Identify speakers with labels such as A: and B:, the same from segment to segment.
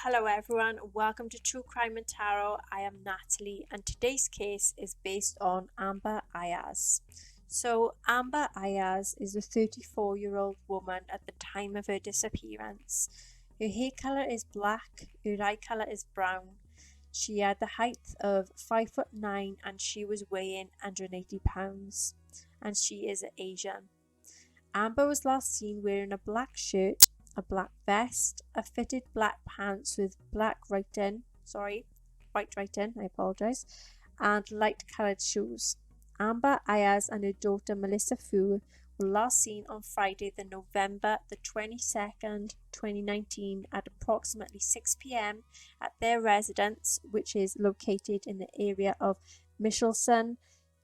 A: Hello everyone, welcome to True Crime and Tarot. I am Natalie and today's case is based on Amber Aiaz. So Amber Aiaz is a 34-year-old woman at the time of her disappearance. Her hair colour is black, her eye colour is brown. She had the height of 5'9" and she was weighing 180 pounds and she is Asian. Amber was last seen wearing a black shirt, a black vest, a fitted black pants with white writing, I apologise, and light coloured shoes. Amber Aiaz and her daughter Melissa Fu were last seen on Friday, November the 22nd, 2019 at approximately 6 p.m. at their residence, which is located in the area of Michelson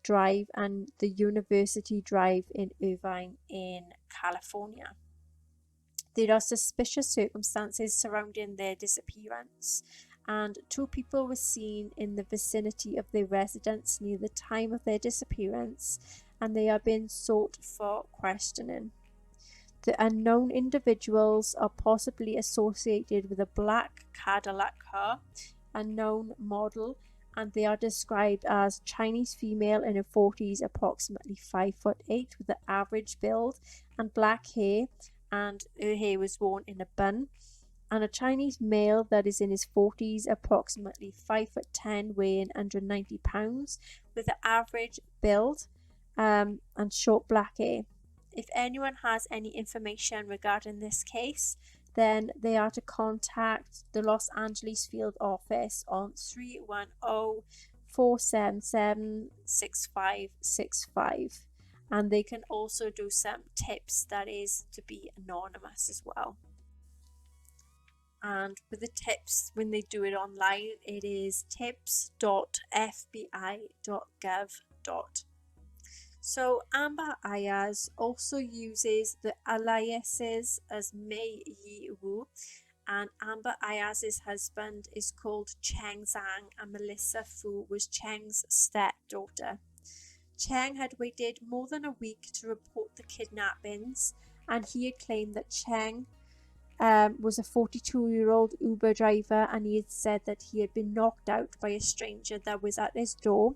A: Drive and the University Drive in Irvine in California. There are suspicious circumstances surrounding their disappearance, and two people were seen in the vicinity of their residence near the time of their disappearance, and they are being sought for questioning. The unknown individuals are possibly associated with a black Cadillac car, a known model, and they are described as Chinese female in her 40s, approximately 5'8", with an average build and black hair, and her hair was worn in a bun, and a Chinese male that is in his 40s, approximately 5'10", weighing 190 pounds, with an average build and short black hair. If anyone has any information regarding this case, then they are to contact the Los Angeles field office on 310-477-6565. And they can also do some tips that is to be anonymous as well. And with the tips, when they do it online, it is tips.fbi.gov. So Amber Aiaz also uses the aliases as Mei Yi Wu, and Amber Aiaz's husband is called Cheng Zhang, and Melissa Fu was Cheng's stepdaughter. Cheng had waited more than a week to report the kidnappings, and he had claimed that Cheng was a 42-year-old Uber driver, and he had said that he had been knocked out by a stranger that was at his door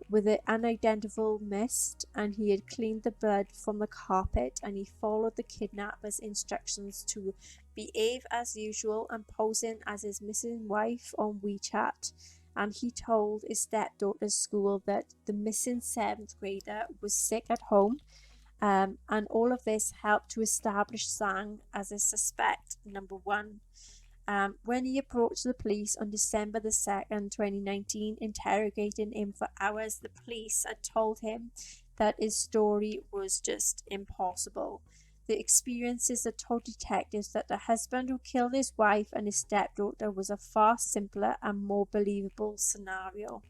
A: with an unidentifiable mist, and he had cleaned the blood from the carpet, and he followed the kidnapper's instructions to behave as usual and posing as his missing wife on WeChat. And he told his stepdaughter's school that the missing 7th grader was sick at home, and all of this helped to establish Zhang as a suspect number one. When he approached the police on December the 2nd, 2019, interrogating him for hours, the police had told him that his story was just impossible. The experiences had told detectives that the husband who killed his wife and his stepdaughter was a far simpler and more believable scenario.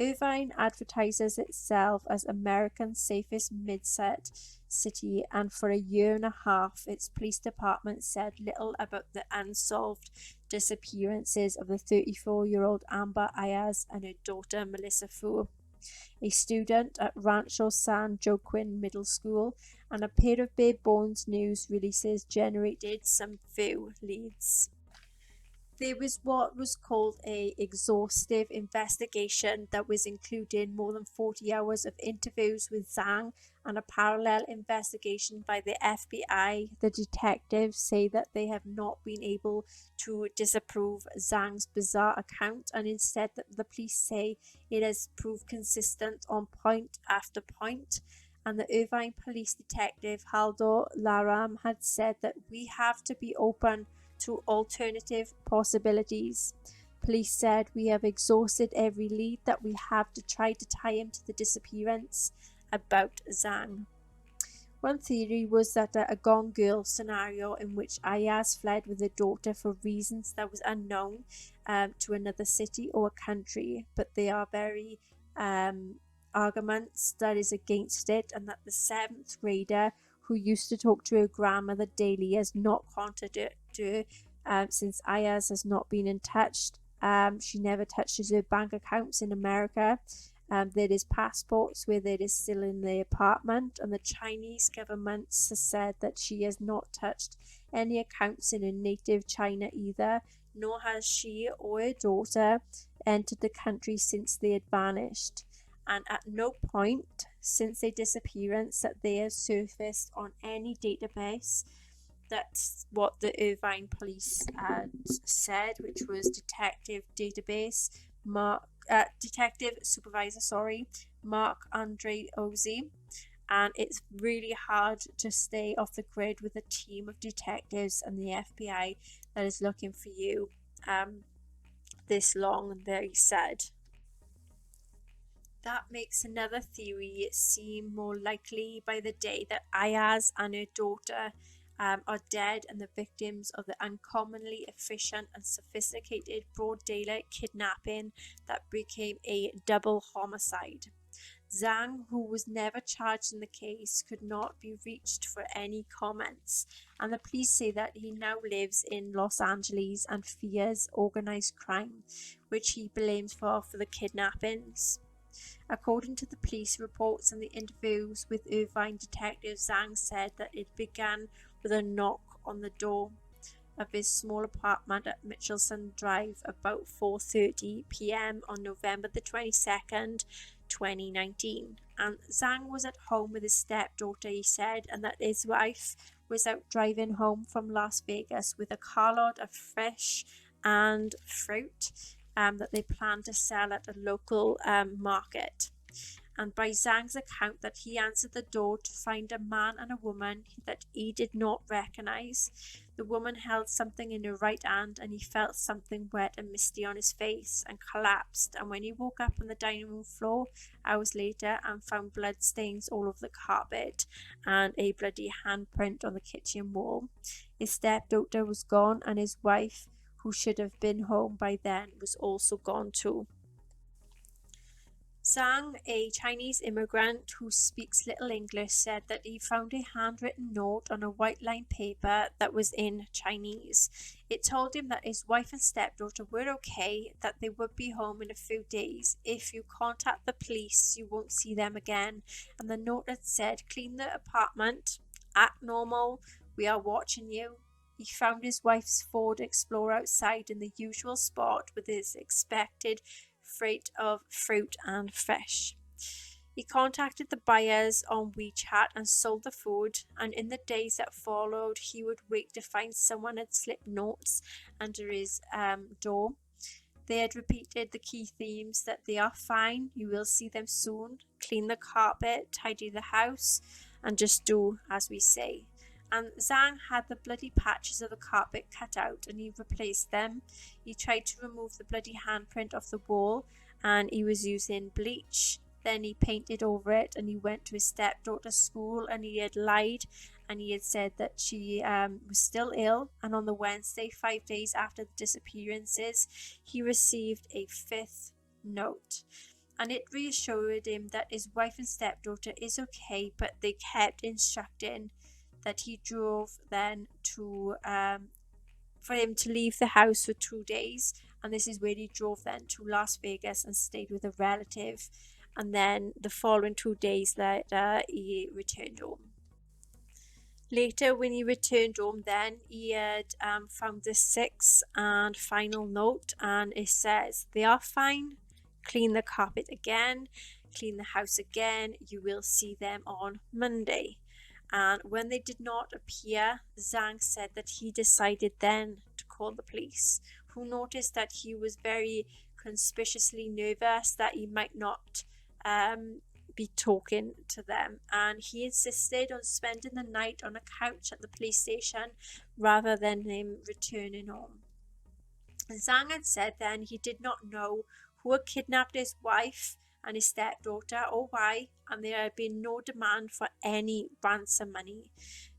A: Irvine advertises itself as America's safest mid-set city, and for a year and a half its police department said little about the unsolved disappearances of the 34-year-old Amber Aiaz and her daughter Melissa Fu, a student at Rancho San Joaquin Middle School, and a pair of bare bones news releases generated some few leads. There was what was called an exhaustive investigation that was including more than 40 hours of interviews with Zhang and a parallel investigation by the FBI. The detectives say that they have not been able to disprove Zhang's bizarre account, and instead that the police say it has proved consistent on point after point. And the Irvine police detective Haldor Laram had said that we have to be open to alternative possibilities. Police said we have exhausted every lead that we have to try to tie him to the disappearance about Zhang. One theory was that a Gone Girl scenario in which Aiaz fled with her daughter for reasons that was unknown to another city or country, but there are very arguments that is against it, and that the 7th grader who used to talk to her grandmother daily has not contacted her since Aiaz has not been in touch. She never touches her bank accounts in America. There is passports where there is still in the apartment, and the Chinese government has said that she has not touched any accounts in her native China either, nor has she or her daughter entered the country since they had vanished. And at no point since their disappearance that they have surfaced on any database. That's what the Irvine police had said, which was Detective Supervisor, Mark Andre Ozzie. And it's really hard to stay off the grid with a team of detectives and the FBI that is looking for you this long, they said. That makes another theory seem more likely by the day that Aiaz and her daughter are dead and the victims of the uncommonly efficient and sophisticated broad daylight kidnapping that became a double homicide. Zhang, who was never charged in the case, could not be reached for any comments, and the police say that he now lives in Los Angeles and fears organized crime, which he blames for the kidnappings. According to the police reports and the interviews with Irvine detective, Zhang said that it began with a knock on the door of his small apartment at Mitchelson Drive about 4:30 p.m. on November the 22nd, 2019. And Zhang was at home with his stepdaughter, he said, and that his wife was out driving home from Las Vegas with a carload of fish and fruit that they planned to sell at a local market. And by Zhang's account, that he answered the door to find a man and a woman that he did not recognize. The woman held something in her right hand, and he felt something wet and misty on his face and collapsed. And when he woke up on the dining room floor hours later and found blood stains all over the carpet and a bloody handprint on the kitchen wall, his stepdaughter was gone, and his wife, who should have been home by then, was also gone too. Zhang, a Chinese immigrant who speaks little English, said that he found a handwritten note on a white lined paper that was in Chinese. It told him that his wife and stepdaughter were okay, that they would be home in a few days. If you contact the police, you won't see them again. And the note had said, clean the apartment, act normal, we are watching you. He found his wife's Ford Explorer outside in the usual spot with his expected freight of fruit and fish. He contacted the buyers on WeChat and sold the food, and in the days that followed, he would wait to find someone had slipped notes under his door. They had repeated the key themes that they are fine, you will see them soon, clean the carpet, tidy the house, and just do as we say. And Zhang had the bloody patches of the carpet cut out and he replaced them. He tried to remove the bloody handprint off the wall and he was using bleach. Then he painted over it and he went to his stepdaughter's school and he had lied and he had said that she was still ill. And on the Wednesday, 5 days after the disappearances, he received a fifth note. And it reassured him that his wife and stepdaughter is okay, but they kept instructing that he drove then to for him to leave the house for 2 days, and this is where he drove then to Las Vegas and stayed with a relative, and then the following 2 days later he returned home. Later, when he returned home, then he had found the sixth and final note, and it says, they are fine, clean the carpet again, clean the house again, you will see them on Monday. And when they did not appear, Zhang said that he decided then to call the police, who noticed that he was very conspicuously nervous that he might not be talking to them. And he insisted on spending the night on a couch at the police station rather than him returning home. And Zhang had said then he did not know who had kidnapped his wife and his stepdaughter or why, and there had been no demand for any ransom money.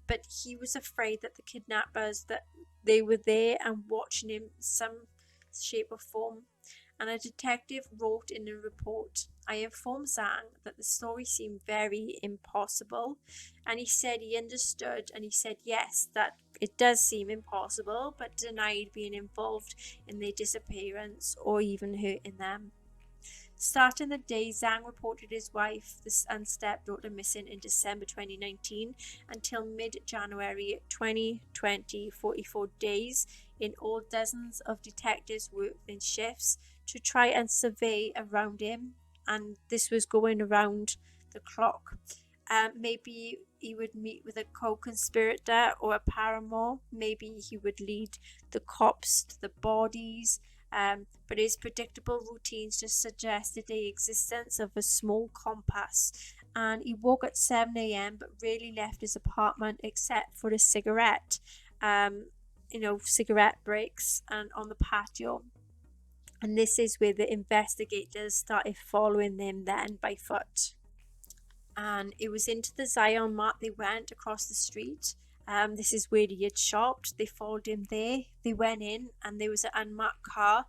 A: But he was afraid that the kidnappers, that they were there and watching him in some shape or form. And a detective wrote in a report, I informed Zhang that the story seemed very impossible, and he said he understood, and he said yes, that it does seem impossible, but denied being involved in their disappearance or even hurting them. Starting the day, Zhang reported his wife and stepdaughter missing in December 2019 until mid-January 2020, 44 days. In all, dozens of detectives worked in shifts to try and survey around him, and this was going around the clock. Maybe he would meet with a co-conspirator or a paramour. Maybe he would lead the cops to the bodies. But his predictable routines just suggested the existence of a small compass. And he woke at 7 a.m. but rarely left his apartment except for a cigarette. Cigarette breaks and on the patio. And this is where the investigators started following them then by foot. And it was into the Zion Mart they went across the street. This is where he had shopped. They followed him there. They went in, and there was an unmarked car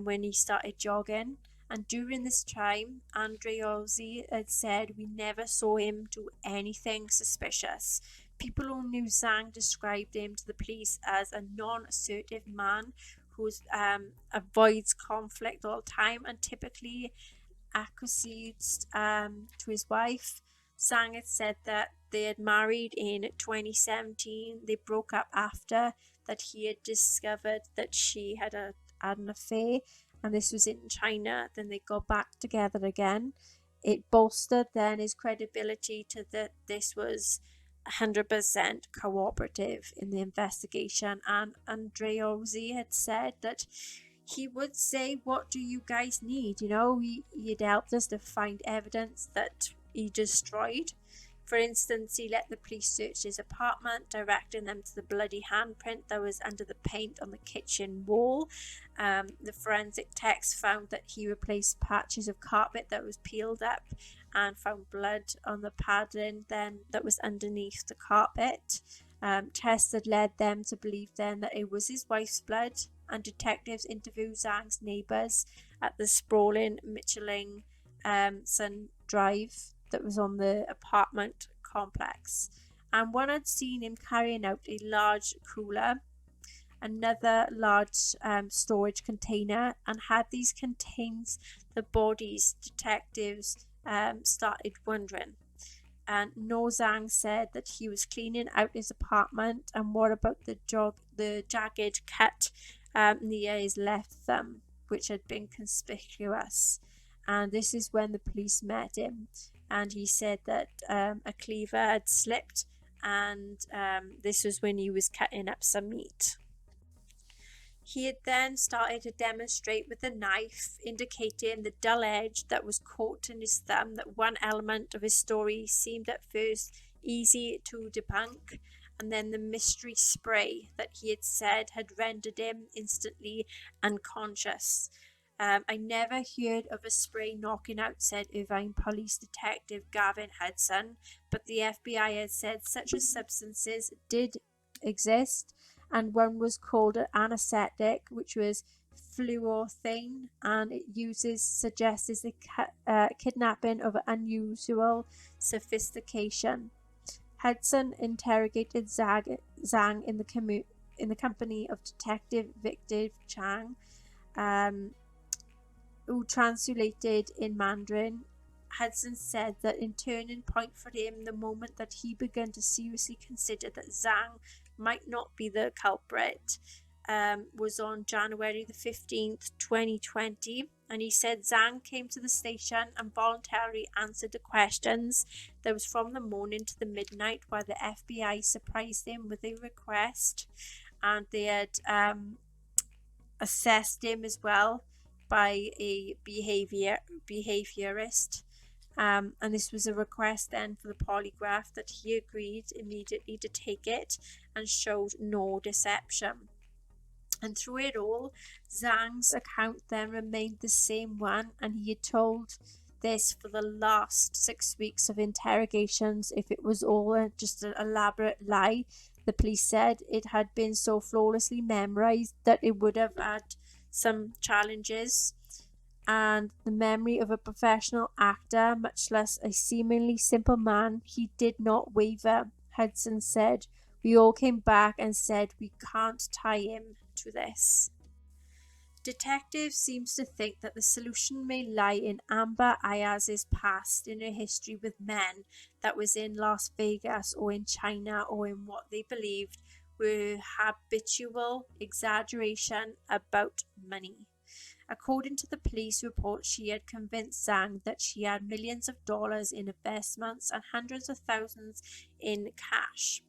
A: when he started jogging. And during this time, Andreozzi had said, "We never saw him do anything suspicious." People who knew Zhang described him to the police as a non-assertive man who avoids conflict all the time and typically acquiesced to his wife. Zhang had said that they had married in 2017. They broke up after that he had discovered that she had an affair, and this was in China. Then they got back together again. It bolstered then his credibility to that this was 100% cooperative in the investigation, and Andreozzi had said that he would say, "What do you guys need?" He'd helped us to find evidence that he destroyed. For instance, he let the police search his apartment, directing them to the bloody handprint that was under the paint on the kitchen wall. The forensic techs found that he replaced patches of carpet that was peeled up and found blood on the padding then that was underneath the carpet. Tests had led them to believe then that it was his wife's blood, and detectives interviewed Zhang's neighbours at the sprawling Michelin Sun Drive that was on the apartment complex. And one had seen him carrying out a large cooler, another large storage container, and had these contained the bodies. Detectives started wondering. And No Zhang said that he was cleaning out his apartment. And what about the jagged cut near his left thumb, which had been conspicuous? And this is when the police met him, and he said that a cleaver had slipped, and this was when he was cutting up some meat. He had then started to demonstrate with a knife, indicating the dull edge that was caught in his thumb, that one element of his story seemed at first easy to debunk, and then the mystery spray that he had said had rendered him instantly unconscious. "I never heard of a spray knocking out," said Irvine Police Detective Gavin Hudson, but the FBI had said such substances did exist, and one was called an anesthetic, which was fluorethane, and it suggests the kidnapping of unusual sophistication. Hudson interrogated Zhang in the company of Detective Victor Chang, who translated in Mandarin. Hudson said that in turning point for him, the moment that he began to seriously consider that Zhang might not be the culprit, was on January the 15th, 2020. And he said Zhang came to the station and voluntarily answered the questions. That was from the morning to the midnight, while the FBI surprised him with a request. And they had assessed him as well by a behaviorist. And this was a request then for the polygraph that he agreed immediately to take it and showed no deception. And through it all, Zhang's account then remained the same one, and he had told this for the last 6 weeks of interrogations. If it was all just an elaborate lie, the police said it had been so flawlessly memorized that it would have had some challenges. And the memory of a professional actor, much less a seemingly simple man, he did not waver. Hudson said, "We all came back and said we can't tie him to this." Detectives seems to think that the solution may lie in Amber Aiaz's past, in her history with men, that was in Las Vegas or in China, or in what they believed were habitual exaggeration about money. According to the police report, she had convinced Zhang that she had millions of dollars in investments and hundreds of thousands in cash.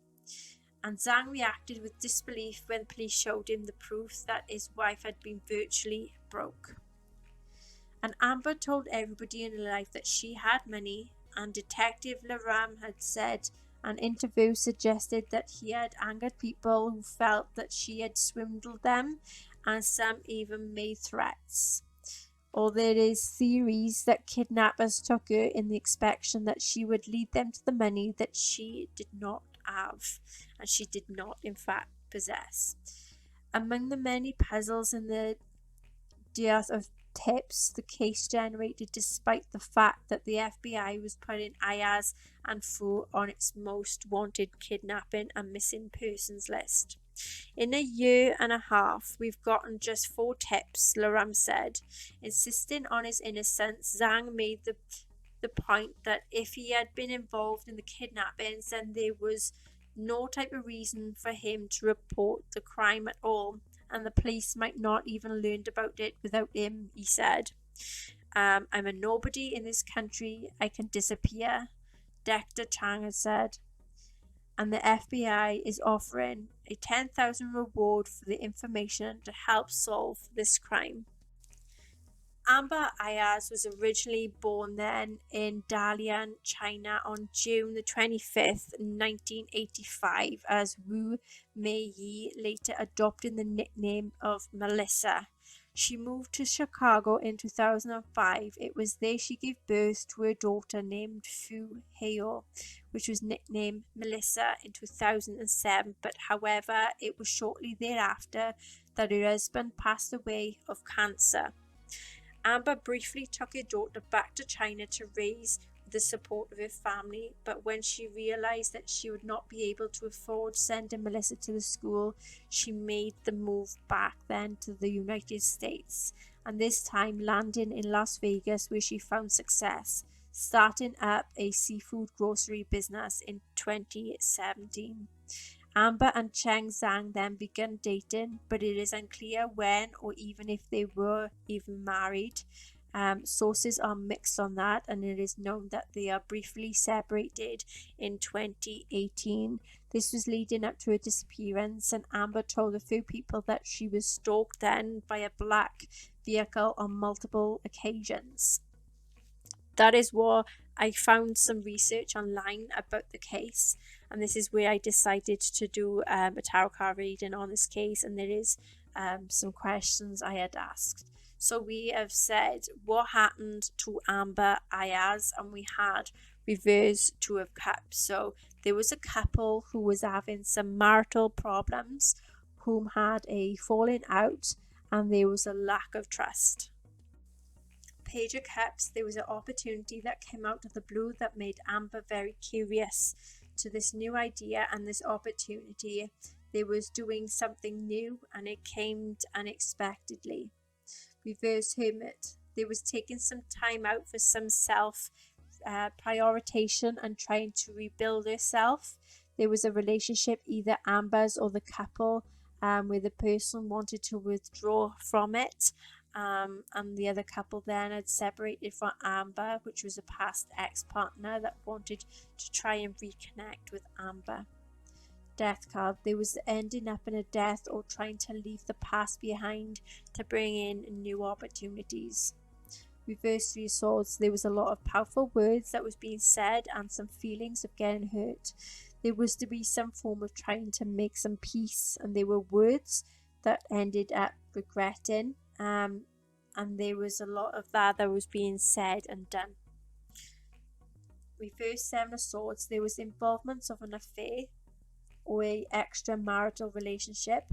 A: And Zhang reacted with disbelief when police showed him the proof that his wife had been virtually broke. And Amber told everybody in her life that she had money, and Detective Laram had said an interview suggested that he had angered people who felt that she had swindled them, and some even made threats. Or there is theories that kidnappers took her in the expectation that she would lead them to the money that she did not have, and she did not in fact possess. Among the many puzzles in the dearth of tips the case generated, despite the fact that the FBI was putting Aiaz and Fu on its most wanted kidnapping and missing persons list. In a year and a half, we've gotten just 4 tips, Laram said. Insisting on his innocence, Zhang made the point that if he had been involved in the kidnappings, then there was no type of reason for him to report the crime at all, and the police might not even learned about it without him, he said. I'm a nobody in this country. I can disappear, Dr. Chang had said. And the FBI is offering a 10,000 reward for the information to help solve this crime. Amber Aiaz was originally born then in Dalian, China on June the 25th, 1985 as Wu Meiyi, later adopting the nickname of Melissa. She moved to Chicago in 2005. It was there she gave birth to a daughter named Fu Heo, which was nicknamed Melissa in 2007, but however, it was shortly thereafter that her husband passed away of cancer. Amber briefly took her daughter back to China to raise with the support of her family, but when she realized that she would not be able to afford sending Melissa to the school, she made the move back then to the United States, and this time landing in Las Vegas, where she found success, starting up a seafood grocery business in 2017. Amber and Cheng Zhang then began dating, but it is unclear when or even if they were even married. Sources are mixed on that, and it is known that they are briefly separated in 2018. This was leading up to her disappearance, and Amber told a few people that she was stalked then by a black vehicle on multiple occasions. That is what I found some research online about the case, and this is where I decided to do a tarot card reading on this case, and there is some questions I had asked. So we have said what happened to Amber Aiaz, and we had reverse 2 of cups. So there was a couple who was having some marital problems, whom had a falling out, and there was a lack of trust. Page of Cups, there was an opportunity that came out of the blue that made Amber very curious to this new idea and this opportunity. They was doing something new, and it came unexpectedly. Reverse Hermit, they was taking some time out for some self prioritization and trying to rebuild herself. There was a relationship, either Amber's or the couple, where the person wanted to withdraw from it. And the other couple then had separated from Amber, which was a past ex-partner that wanted to try and reconnect with Amber. Death card, there was ending up in a death or trying to leave the past behind to bring in new opportunities. Reverse 3 of Swords, there was a lot of powerful words that was being said and some feelings of getting hurt. There was to be some form of trying to make some peace, and there were words that ended up regretting, and there was a lot of that was being said and done. Reverse 7 of Swords, there was involvement of an affair or a extramarital relationship,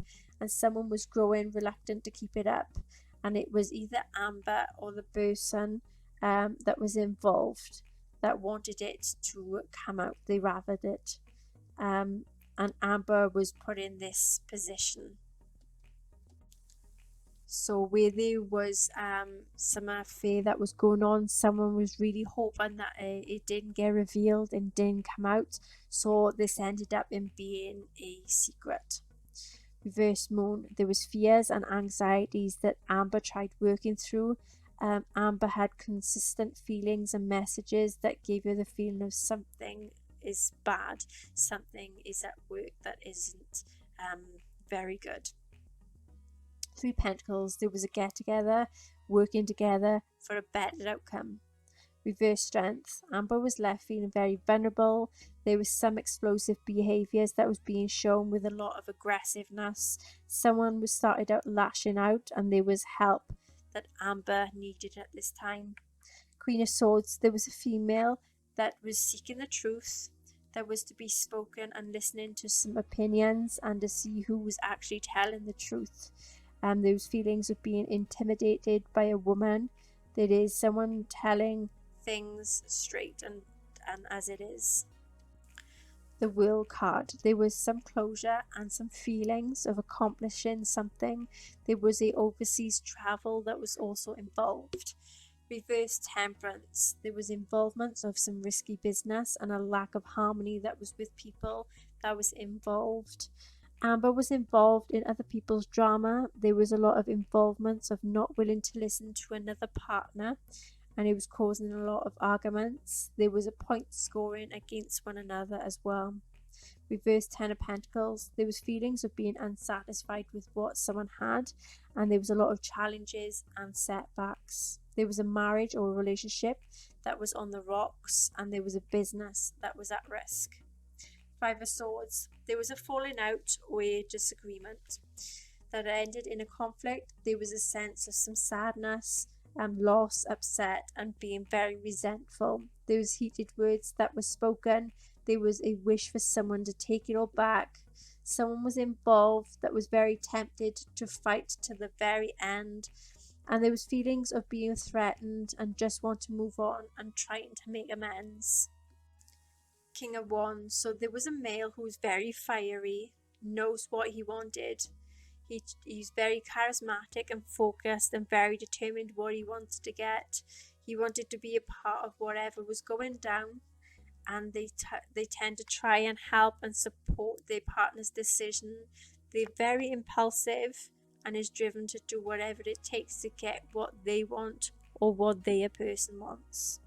A: and someone was growing reluctant to keep it up, and it was either Amber or the person that was involved that wanted it to come out. They rathered it, and Amber was put in this position. So where there was some affair that was going on, someone was really hoping that it didn't get revealed and didn't come out. So this ended up in being a secret. Reverse moon, there was fears and anxieties that Amber tried working through. Amber had consistent feelings and messages that gave her the feeling of something is bad, something is at work that isn't very good. Three Pentacles, there was a get together, working together for a better outcome. Reverse Strength, Amber was left feeling very vulnerable. There was some explosive behaviours that was being shown with a lot of aggressiveness. Someone was started out lashing out, and there was help that Amber needed at this time. Queen of Swords, there was a female that was seeking the truth, that was to be spoken and listening to some opinions and to see who was actually telling the truth. Those feelings of being intimidated by a woman. There is someone telling things straight and as it is. The World card, there was some closure and some feelings of accomplishing something. There was a overseas travel that was also involved. Reverse Temperance, there was involvement of some risky business and a lack of harmony that was with people that was involved. Amber was involved in other people's drama. There was a lot of involvement of not willing to listen to another partner, and it was causing a lot of arguments. There was a point scoring against one another as well. Reverse Ten of Pentacles, there was feelings of being unsatisfied with what someone had, and there was a lot of challenges and setbacks. There was a marriage or a relationship that was on the rocks, and there was a business that was at risk. Five of Swords, there was a falling out or a disagreement that ended in a conflict. There was a sense of some sadness, loss, upset, and being very resentful. There was heated words that were spoken. There was a wish for someone to take it all back. Someone was involved that was very tempted to fight to the very end. And there was feelings of being threatened and just want to move on and trying to make amends. King of Wands, so there was a male who was very fiery, knows what he wanted. He's very charismatic and focused and very determined what he wants to get. He wanted to be a part of whatever was going down, and they tend to try and help and support their partner's decision. They're very impulsive and is driven to do whatever it takes to get what they want or what their person wants.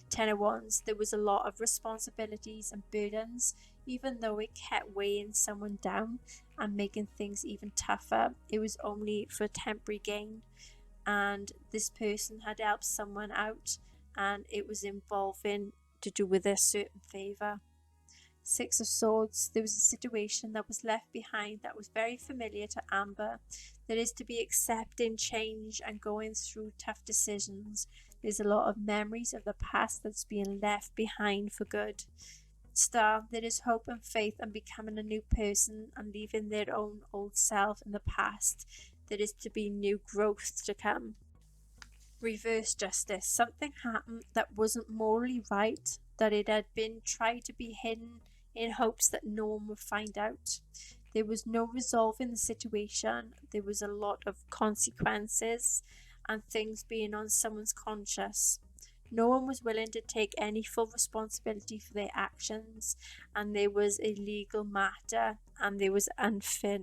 A: Ten of Wands, there was a lot of responsibilities and burdens. Even though it kept weighing someone down and making things even tougher, it was only for temporary gain, and this person had helped someone out and it was involving to do with a certain favour. Six of Swords, there was a situation that was left behind that was very familiar to Amber. That is to be accepting change and going through tough decisions. There's a lot of memories of the past that's being left behind for good. Star, there is hope and faith and becoming a new person and leaving their own old self in the past. There is to be new growth to come. Reverse Justice, something happened that wasn't morally right, that it had been tried to be hidden in hopes that no one would find out. There was no resolving the situation. There was a lot of consequences and things being on someone's conscience. No one was willing to take any full responsibility for their actions, and there was a legal matter and there was unfair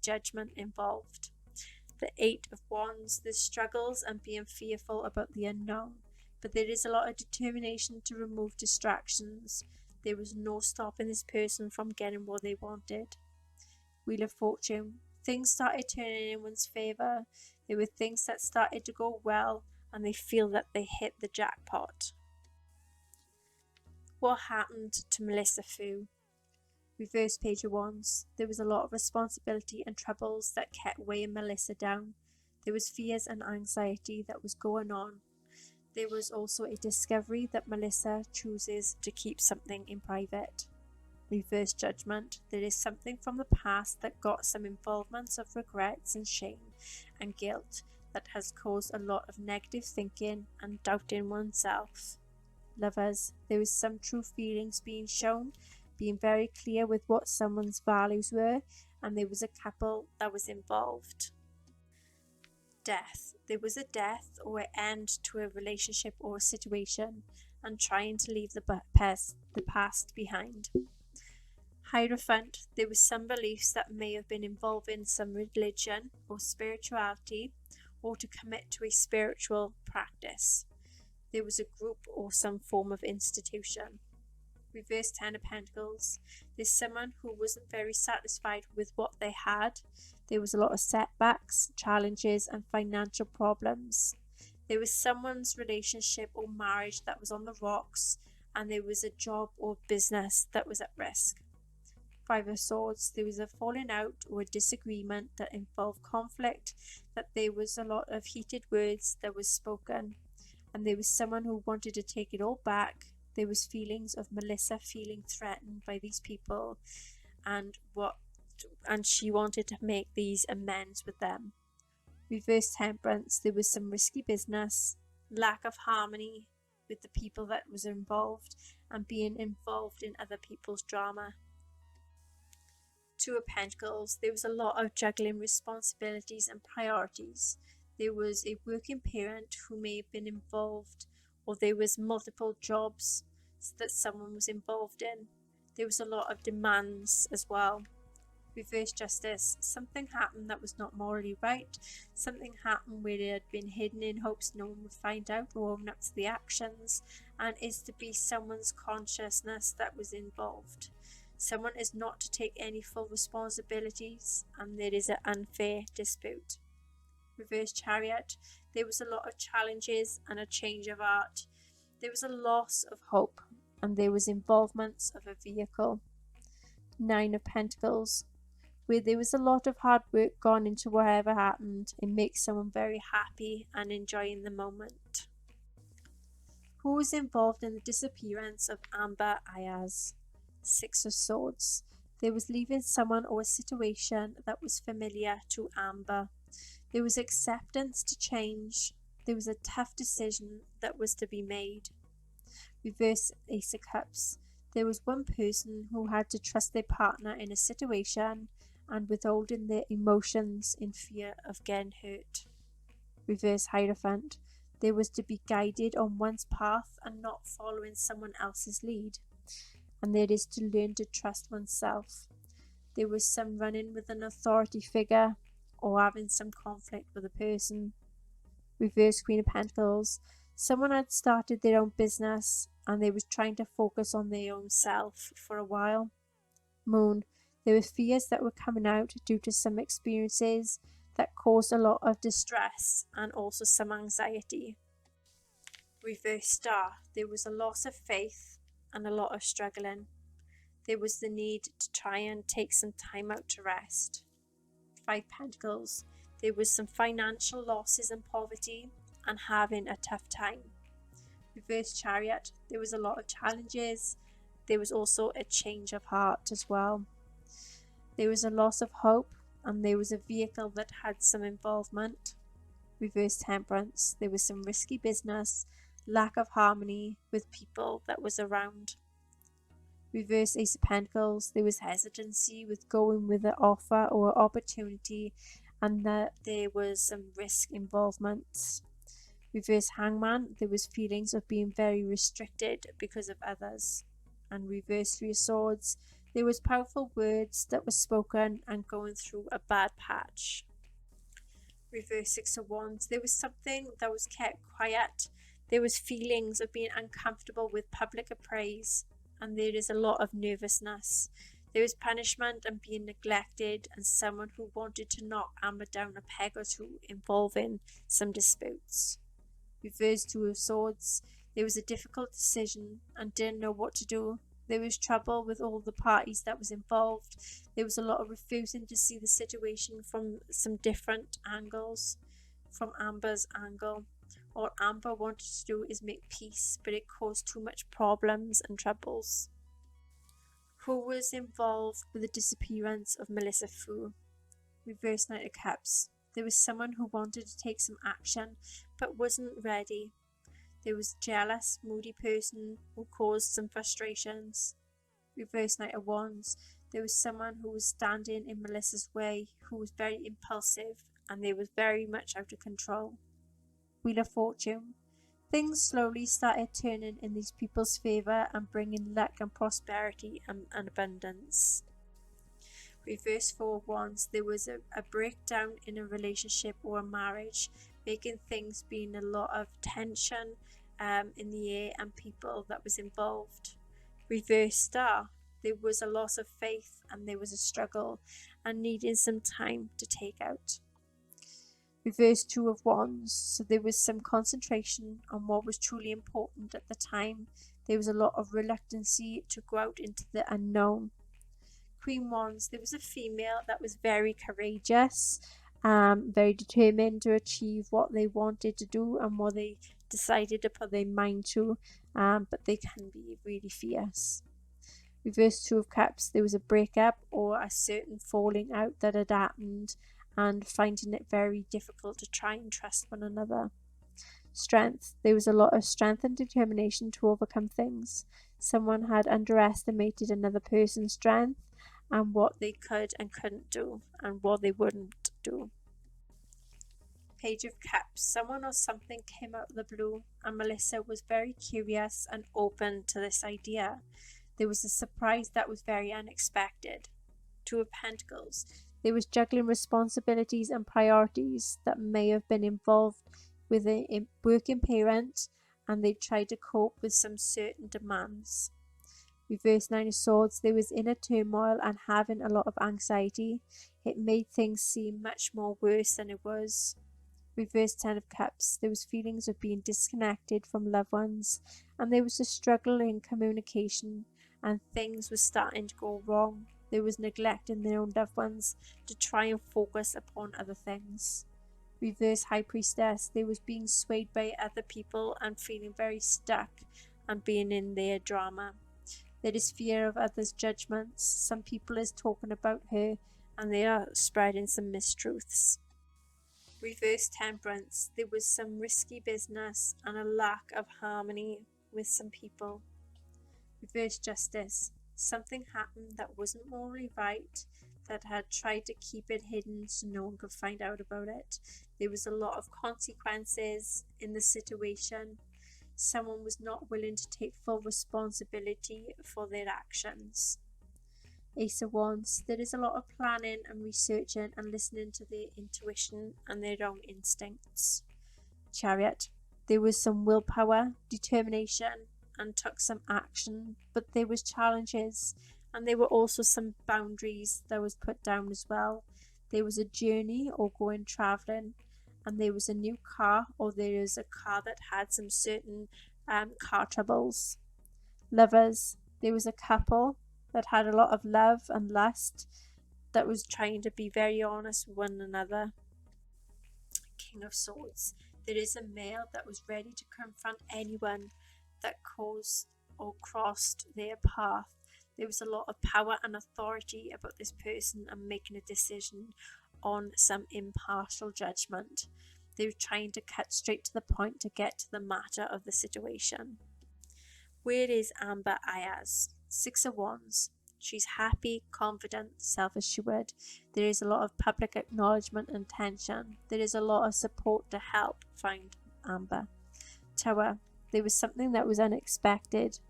A: judgment involved. The Eight of Wands, there's struggles and being fearful about the unknown, but there is a lot of determination to remove distractions. There was no stopping this person from getting what they wanted. Wheel of Fortune, things started turning in one's favour. There were things that started to go well and they feel that they hit the jackpot. What happened to Melissa Fu? Reverse Page of Wands, there was a lot of responsibility and troubles that kept weighing Melissa down. There was fears and anxiety that was going on. There was also a discovery that Melissa chooses to keep something in private. Reverse Judgment, there is something from the past that got some involvements of regrets and shame and guilt that has caused a lot of negative thinking and doubting oneself. Lovers, there was some true feelings being shown, being very clear with what someone's values were, and there was a couple that was involved. death. There was a death or an end to a relationship or a situation, and trying to leave the past behind. Hierophant, there was some beliefs that may have been involved in some religion or spirituality, or to commit to a spiritual practice. There was a group or some form of institution. Reverse Ten of Pentacles, there's someone who wasn't very satisfied with what they had. There was a lot of setbacks, challenges, and financial problems. There was someone's relationship or marriage that was on the rocks, and there was a job or business that was at risk. Five of Swords, there was a falling out or a disagreement that involved conflict, that there was a lot of heated words that was spoken, and there was someone who wanted to take it all back. There was feelings of Melissa feeling threatened by these people, and she wanted to make these amends with them. Reverse Temperance, there was some risky business, lack of harmony with the people that was involved, and being involved in other people's drama. Two of Pentacles, there was a lot of juggling responsibilities and priorities. There was a working parent who may have been involved, or there was multiple jobs that someone was involved in. There was a lot of demands as well. Reverse Justice, something happened that was not morally right. Something happened where it had been hidden in hopes no one would find out or own up to the actions, and is to be someone's consciousness that was involved. Someone is not to take any full responsibilities, and there is an unfair dispute. Reverse Chariot, there was a lot of challenges and a change of heart. There was a loss of hope, and there was involvement of a vehicle. Nine of Pentacles, where there was a lot of hard work gone into whatever happened. It makes someone very happy and enjoying the moment. Who was involved in the disappearance of Amber Aiaz? Six of Swords, there was leaving someone or a situation that was familiar to Amber. There was acceptance to change. There was a tough decision that was to be made. Reverse Ace of Cups, there was one person who had to trust their partner in a situation and withholding their emotions in fear of getting hurt. Reverse Hierophant, there was to be guided on one's path and not following someone else's lead. And there is to learn to trust oneself. There was some running with an authority figure or having some conflict with a person. Reverse Queen of Pentacles, someone had started their own business and they was trying to focus on their own self for a while. Moon, there were fears that were coming out due to some experiences that caused a lot of distress and also some anxiety. Reverse Star, there was a loss of faith and a lot of struggling. There was the need to try and take some time out to rest. Five Pentacles, there was some financial losses and poverty and having a tough time. Reverse Chariot, there was a lot of challenges. There was also a change of heart as well. There was a loss of hope, and there was a vehicle that had some involvement. Reverse Temperance, there was some risky business, lack of harmony with people that was around. Reverse Ace of Pentacles, there was hesitancy with going with an offer or opportunity, and that there was some risk involvement. Reverse Hangman, there was feelings of being very restricted because of others. And reverse Three of Swords, there was powerful words that were spoken and going through a bad patch. Reverse Six of Wands, there was something that was kept quiet. There was feelings of being uncomfortable with public appraise, and there is a lot of nervousness. There was punishment and being neglected, and someone who wanted to knock Amber down a peg or two, involving some disputes. Reverse Two of Swords, there was a difficult decision and didn't know what to do. There was trouble with all the parties that was involved. There was a lot of refusing to see the situation from some different angles. From Amber's angle, all Amber wanted to do is make peace, but it caused too much problems and troubles. Who was involved with the disappearance of Melissa Fu? Reverse Knight of Cups, there was someone who wanted to take some action but wasn't ready. There was a jealous, moody person who caused some frustrations. Reverse Knight of Wands, there was someone who was standing in Melissa's way, who was very impulsive and they was very much out of control. Wheel of Fortune. Things slowly started turning in these people's favour and bringing luck and prosperity and abundance. Reverse Four of Wands. There was a breakdown in a relationship or a marriage, making things being a lot of tension in the air and people that was involved. Reverse Star. There was a loss of faith and there was a struggle and needing some time to take out. Reverse Two of Wands. So there was some concentration on what was truly important at the time. There was a lot of reluctancy to go out into the unknown. Queen Wands. There was a female that was very courageous, very determined to achieve what they wanted to do and what they decided to put their mind to, but they can be really fierce. Reverse Two of Cups. There was a breakup or a certain falling out that had happened and finding it very difficult to try and trust one another. Strength. There was a lot of strength and determination to overcome things. Someone had underestimated another person's strength and what they could and couldn't do and what they wouldn't do. Page of Cups. Someone or something came out of the blue and Melissa was very curious and open to this idea. There was a surprise that was very unexpected. Two of Pentacles. There was juggling responsibilities and priorities that may have been involved with a working parent, and they tried to cope with some certain demands. Reverse Nine of Swords. There was inner turmoil and having a lot of anxiety. It made things seem much more worse than it was. Reverse Ten of Cups. There was feelings of being disconnected from loved ones, and there was a struggle in communication, and things were starting to go wrong. There was neglect in their own loved ones to try and focus upon other things. Reverse High Priestess. There was being swayed by other people and feeling very stuck and being in their drama. There is fear of others' judgments. Some people is talking about her and they are spreading some mistruths. Reverse Temperance. There was some risky business and a lack of harmony with some people. Reverse Justice. Something happened that wasn't morally right, that had tried to keep it hidden so no one could find out about it. There was a lot of consequences in the situation. Someone was not willing to take full responsibility for their actions. Ace of Wands. There is a lot of planning and researching and listening to their intuition and their own instincts. Chariot. There was some willpower, determination, and took some action, but there was challenges and there were also some boundaries that was put down as well. There was a journey or going travelling, and there was a new car or there is a car that had some certain car troubles. Lovers. There was a couple that had a lot of love and lust that was trying to be very honest with one another. King of Swords. There is a male that was ready to confront anyone that caused or crossed their path. There was a lot of power and authority about this person and making a decision on some impartial judgment. They were trying to cut straight to the point to get to the matter of the situation. Where is Amber Aiaz? Six of Wands. She's happy, confident, self-assured. There is a lot of public acknowledgement and attention. There is a lot of support to help find Amber. Tower. There was something that was unexpected.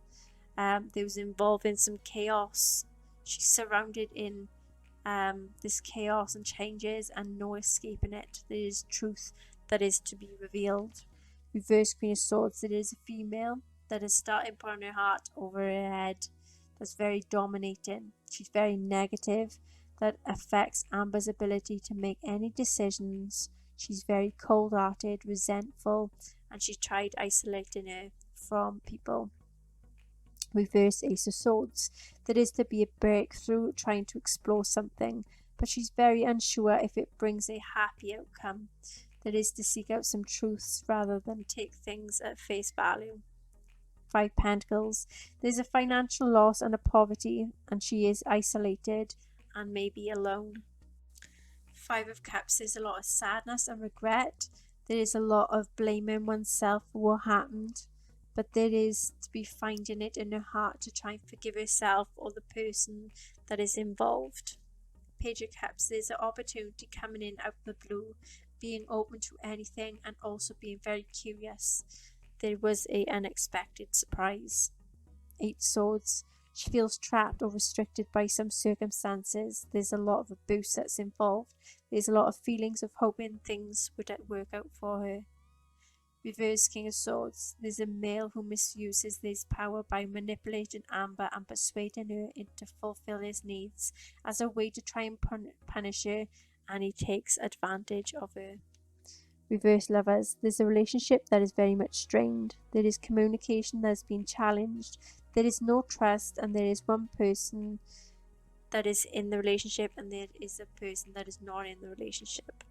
A: There was involving some chaos. She's surrounded in this chaos and changes and no escaping it. There is truth that is to be revealed. Reverse Queen of Swords. There is a female that is starting putting her heart over her head. That's very dominating. She's very negative. That affects Amber's ability to make any decisions. She's very cold-hearted, resentful, and she tried isolating her from people. Reverse Ace of Swords. There is to be a breakthrough, trying to explore something, but she's very unsure if it brings a happy outcome. There is to seek out some truths rather than take things at face value. Five Pentacles. There's a financial loss and a poverty, and she is isolated and maybe alone. Five of Cups. There's a lot of sadness and regret. There is a lot of blaming oneself for what happened, but there is to be finding it in her heart to try and forgive herself or the person that is involved. Page of Cups, there's an opportunity coming in out of the blue, being open to anything and also being very curious. There was an unexpected surprise. 8 Swords, she feels trapped or restricted by some circumstances. There's a lot of abuse that's involved. There's a lot of feelings of hoping things would work out for her. Reverse King of Swords, there's a male who misuses his power by manipulating Amber and persuading her to fulfill his needs as a way to try and punish her, and he takes advantage of her. Reverse Lovers, there's a relationship that is very much strained. There is communication that has been challenged. There is no trust, and there is one person that is in the relationship and there is a person that is not in the relationship.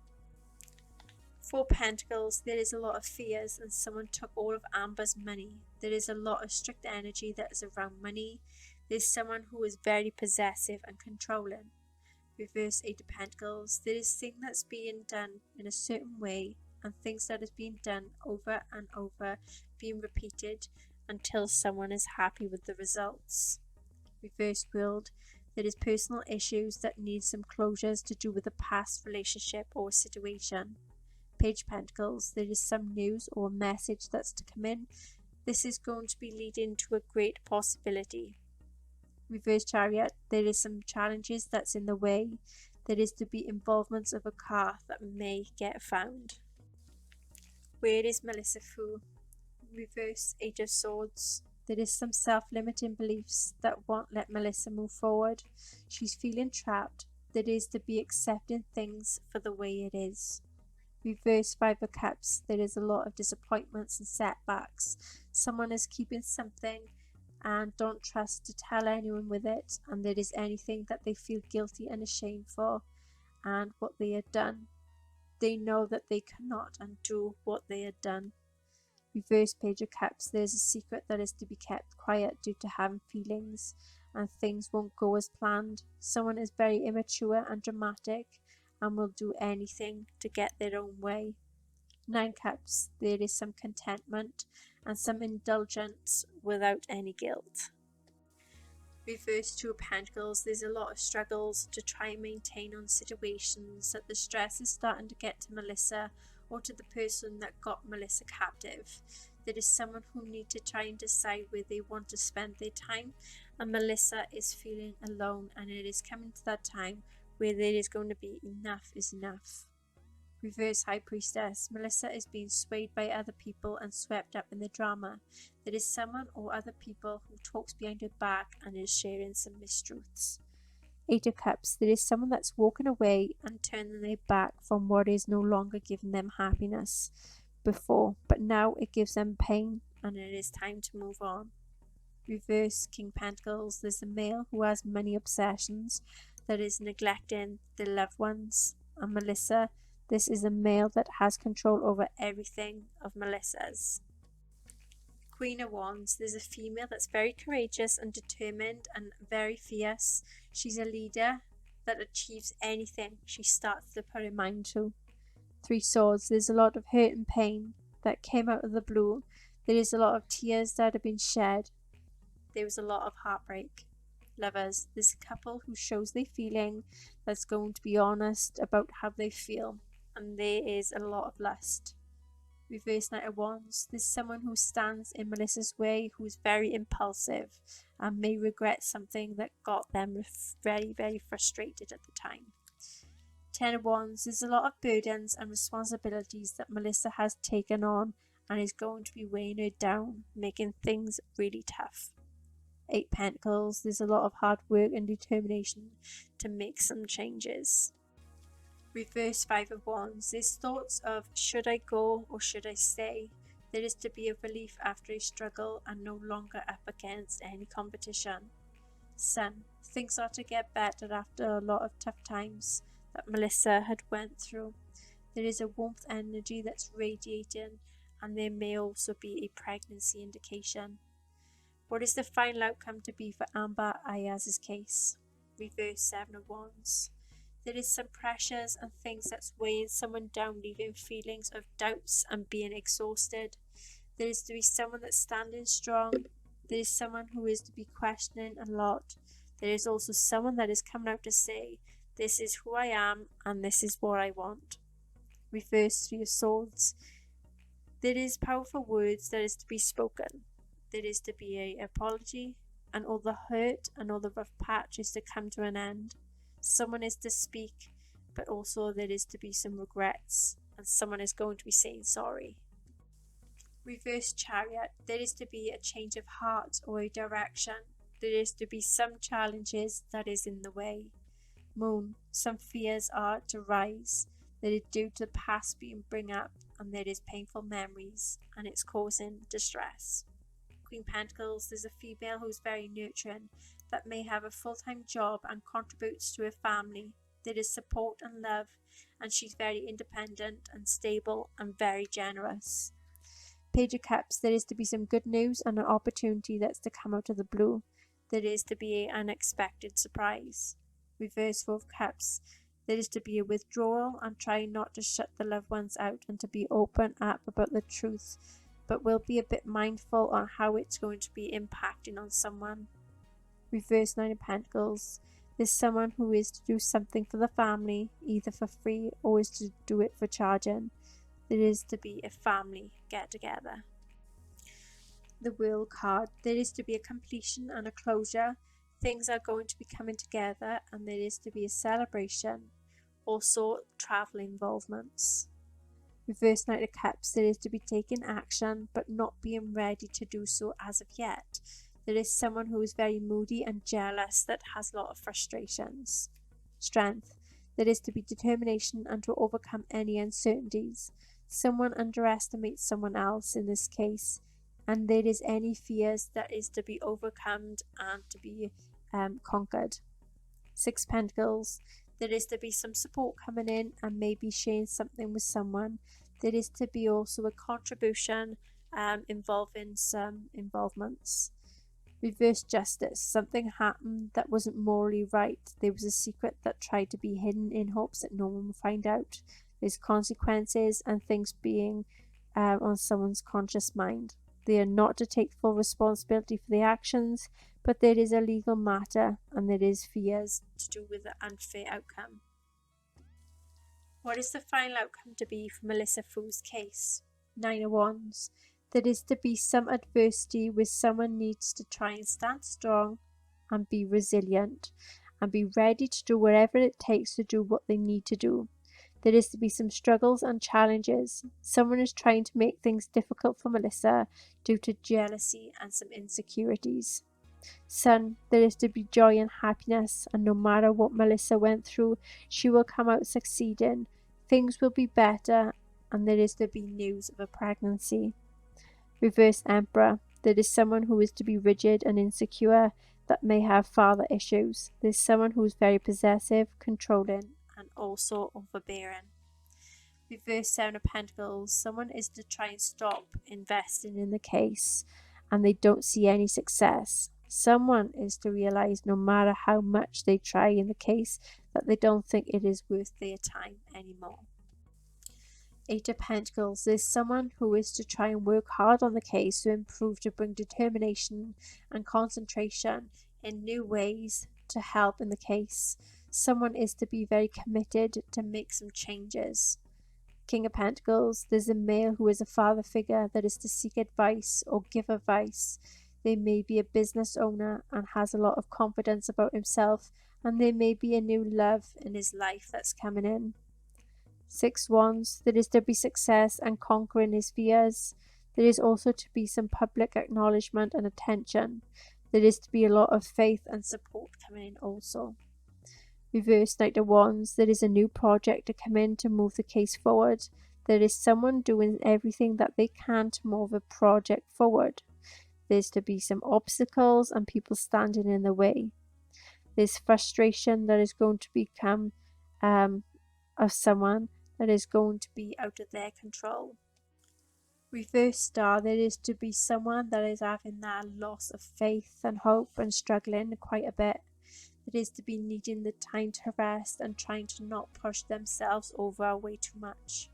A: 4 Pentacles, there is a lot of fears and someone took all of Amber's money. There is a lot of strict energy that is around money. There's someone who is very possessive and controlling. Reverse 8 of Pentacles, there is things that's being done in a certain way and things that is being done over and over, being repeated until someone is happy with the results. Reverse World, there is personal issues that need some closures to do with a past relationship or situation. Page Pentacles, there is some news or message that's to come in. This is going to be leading to a great possibility. Reverse Chariot, there is some challenges that's in the way. There is to be involvements of a car that may get found. Where is Melissa Fu? Reverse 8 of Swords, there is some self-limiting beliefs that won't let Melissa move forward. She's feeling trapped. There is to be accepting things for the way it is. Reverse 5 of Cups, there is a lot of disappointments and setbacks. Someone is keeping something and don't trust to tell anyone with it, and there is anything that they feel guilty and ashamed for and what they had done. They know that they cannot undo what they had done. Reverse Page of Cups, there's a secret that is to be kept quiet due to having feelings and things won't go as planned. Someone is very immature and dramatic and will do anything to get their own way. 9 Cups, there is some contentment and some indulgence without any guilt. Reverse 2 of Pentacles, there's a lot of struggles to try and maintain on situations that the stress is starting to get to Melissa or to the person that got Melissa captive. There is someone who need to try and decide where they want to spend their time, and Melissa is feeling alone, and it is coming to that time where there is going to be enough is enough. Reverse High Priestess, Melissa is being swayed by other people and swept up in the drama. There is someone or other people who talks behind her back and is sharing some mistruths. 8 of Cups, there is someone that's walking away and turning their back from what is no longer giving them happiness before, but now it gives them pain and it is time to move on. Reverse King Pentacles, there's a male who has money obsessions that is neglecting their loved ones, and Melissa, this is a male that has control over everything of Melissa's. Queen of Wands, there's a female that's very courageous and determined and very fierce. She's a leader that achieves anything she starts to put her mind to. 3 Swords, there's a lot of hurt and pain that came out of the blue. There is a lot of tears that have been shed. There was a lot of heartbreak. Lovers, there's a couple who shows their feeling that's going to be honest about how they feel, and there is a lot of lust. Reverse Knight of Wands, there's someone who stands in Melissa's way who is very impulsive and may regret something that got them very, very frustrated at the time. 10 of Wands, there's a lot of burdens and responsibilities that Melissa has taken on and is going to be weighing her down, making things really tough. 8 Pentacles, there's a lot of hard work and determination to make some changes. Reverse 5 of Wands, there's thoughts of should I go or should I stay? There is to be a relief after a struggle and no longer up against any competition. Sun, things are to get better after a lot of tough times that Melissa had went through. There is a warmth energy that's radiating, and there may also be a pregnancy indication. What is the final outcome to be for Amber Aiaz's case? Reverse 7 of Wands. There is some pressures and things that's weighing someone down, leaving feelings of doubts and being exhausted. There is to be someone that's standing strong. There is someone who is to be questioning a lot. There is also someone that is coming out to say This is who I am and this is what I want. Reverse 3 of Swords. There is powerful words that is to be spoken. There is to be an apology, and all the hurt and all the rough patch is to come to an end. Someone is to speak, but also there is to be some regrets, and someone is going to be saying sorry. Reverse Chariot. There is to be a change of heart or a direction. There is to be some challenges that is in the way. Moon. Some fears are to rise. That is due to the past being bring up, and there is painful memories, and it's causing distress. Queen Pentacles. There's a female who's very nurturing, that may have a full-time job and contributes to her family. There is support and love, and she's very independent and stable and very generous. Page of Cups. There is to be some good news and an opportunity that's to come out of the blue. There is to be an unexpected surprise. Reverse 4 of Cups. There is to be a withdrawal and try not to shut the loved ones out and to be open up about the truth, but will be a bit mindful on how it's going to be impacting on someone. Reverse 9 of Pentacles. There's someone who is to do something for the family, either for free or is to do it for charging. There is to be a family get together. The World card. There is to be a completion and a closure. Things are going to be coming together and there is to be a celebration. Also travel involvements. Reverse Knight of Cups. There is to be taking action but not being ready to do so as of yet. There is someone who is very moody and jealous that has a lot of frustrations. Strength. There is to be determination and to overcome any uncertainties. Someone underestimates someone else in this case, and there is any fears that is to be overcome and to be conquered. 6 Pentacles. There is to be some support coming in and maybe sharing something with someone. There is to be also a contribution involving some involvements. Reverse Justice. Something happened that wasn't morally right. There was a secret that tried to be hidden in hopes that no one would find out. There's consequences and things being on someone's conscious mind. They are not to take full responsibility for the actions, but there is a legal matter and there is fears to do with the unfair outcome. What is the final outcome to be for Melissa Fu's case? 9 of Wands. There is to be some adversity where someone needs to try and stand strong and be resilient and be ready to do whatever it takes to do what they need to do. There is to be some struggles and challenges. Someone is trying to make things difficult for Melissa due to jealousy and some insecurities. Sun. There is to be joy and happiness, and no matter what Melissa went through, she will come out succeeding. Things will be better, and there is to be news of a pregnancy. Reverse Emperor. There is someone who is to be rigid and insecure that may have father issues. There's someone who is very possessive, controlling, and also overbearing. Reverse 7 of Pentacles. Someone is to try and stop investing in the case and they don't see any success. Someone is to realize no matter how much they try in the case that they don't think it is worth their time anymore. 8 of Pentacles. There's someone who is to try and work hard on the case to improve, to bring determination and concentration in new ways to help in the case. Someone is to be very committed to make some changes. King of Pentacles. There's a male who is a father figure that is to seek advice or give advice. They may be a business owner and has a lot of confidence about himself, and there may be a new love in his life that's coming in. 6 Wands. There is to be success and conquering his fears. There is also to be some public acknowledgement and attention. There is to be a lot of faith and support coming in also. Reverse Knight of Wands. There is a new project to come in to move the case forward. There is someone doing everything that they can to move a project forward. There's to be some obstacles and people standing in the way. There's frustration that is going to become of someone that is going to be out of their control. Reverse Star. There is to be someone that is having that loss of faith and hope and struggling quite a bit. There is to be needing the time to rest and trying to not push themselves over way too much.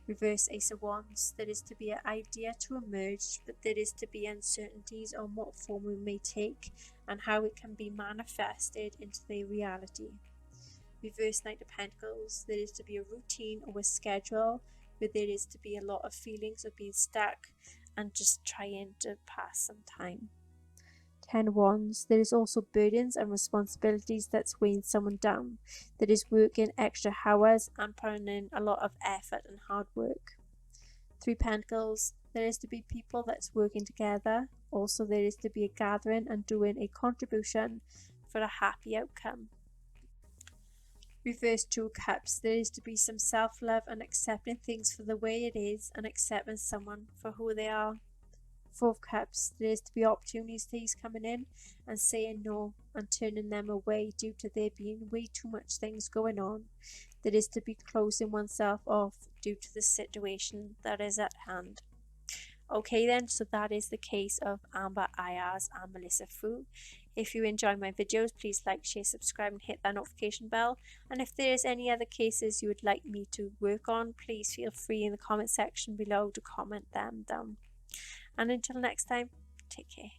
A: Reverse Ace of Wands. There is to be an idea to emerge, but there is to be uncertainties on what form it may take and how it can be manifested into their reality. Reverse Knight of Pentacles, there is to be a routine or a schedule where there is to be a lot of feelings of being stuck and just trying to pass some time. 10 Wands, there is also burdens and responsibilities that's weighing someone down. There is working extra hours and putting in a lot of effort and hard work. 3 Pentacles, there is to be people that's working together. Also, there is to be a gathering and doing a contribution for a happy outcome. Reverse 2 Cups, there is to be some self-love and accepting things for the way it is and accepting someone for who they are. 4 Cups, there is to be opportunities coming in and saying no and turning them away due to there being way too much things going on. There is to be closing oneself off due to the situation that is at hand. Okay then, so that is the case of Amber Aiaz and Melissa Fu. If you enjoy my videos, please like, share, subscribe and hit that notification bell. And if there is any other cases you would like me to work on, please feel free in the comment section below to comment them down. And until next time, take care.